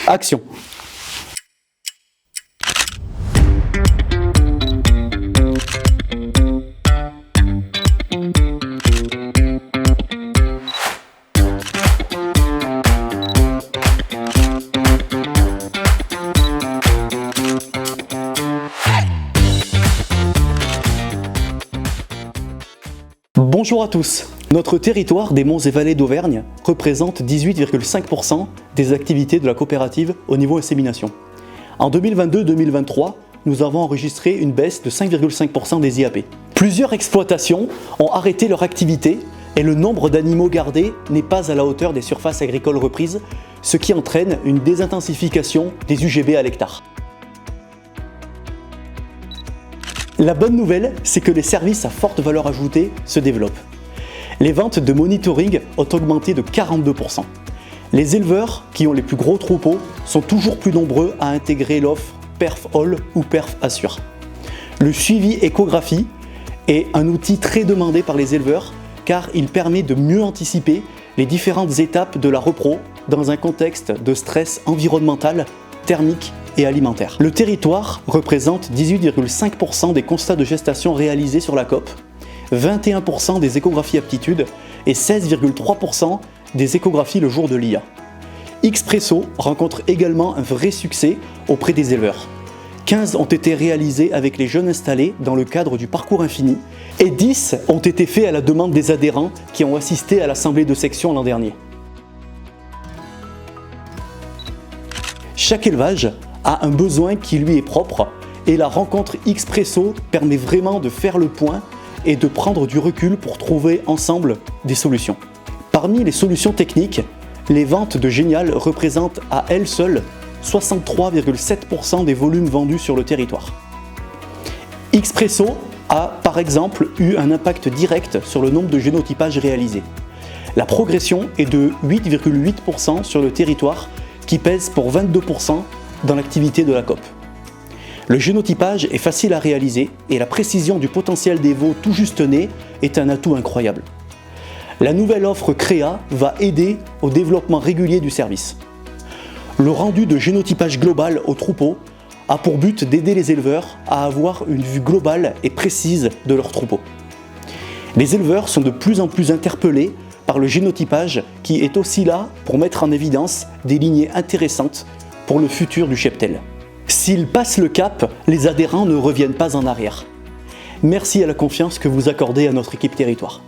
Action! Bonjour à tous. Notre territoire des Monts et Vallées d'Auvergne représente 18,5% des activités de la coopérative au niveau insémination. En 2022-2023, nous avons enregistré une baisse de 5,5% des IAP. Plusieurs exploitations ont arrêté leur activité et le nombre d'animaux gardés n'est pas à la hauteur des surfaces agricoles reprises, ce qui entraîne une désintensification des UGB à l'hectare. La bonne nouvelle, c'est que les services à forte valeur ajoutée se développent. Les ventes de monitoring ont augmenté de 42%. Les éleveurs qui ont les plus gros troupeaux sont toujours plus nombreux à intégrer l'offre Perf All ou Perf Assure. Le suivi échographie est un outil très demandé par les éleveurs car il permet de mieux anticiper les différentes étapes de la repro dans un contexte de stress environnemental, thermique et alimentaire. Le territoire représente 18,5% des constats de gestation réalisés sur la COP, 21% des échographies aptitude et 16,3% des échographies le jour de l'IA. Xpresso rencontre également un vrai succès auprès des éleveurs. 15 ont été réalisés avec les jeunes installés dans le cadre du parcours infini et 10 ont été faits à la demande des adhérents qui ont assisté à l'assemblée de section l'an dernier. Chaque élevage a un besoin qui lui est propre et la rencontre Xpresso permet vraiment de faire le point et de prendre du recul pour trouver ensemble des solutions. Parmi les solutions techniques, les ventes de Génial représentent à elles seules 63,7% des volumes vendus sur le territoire. Xpresso a par exemple eu un impact direct sur le nombre de génotypages réalisés. La progression est de 8,8% sur le territoire qui pèse pour 22% dans l'activité de la COP. Le génotypage est facile à réaliser et la précision du potentiel des veaux tout juste nés est un atout incroyable. La nouvelle offre Créa va aider au développement régulier du service. Le rendu de génotypage global au troupeau a pour but d'aider les éleveurs à avoir une vue globale et précise de leur troupeau. Les éleveurs sont de plus en plus interpellés par le génotypage qui est aussi là pour mettre en évidence des lignées intéressantes pour le futur du cheptel. S'ils passent le cap, les adhérents ne reviennent pas en arrière. Merci à la confiance que vous accordez à notre équipe territoire.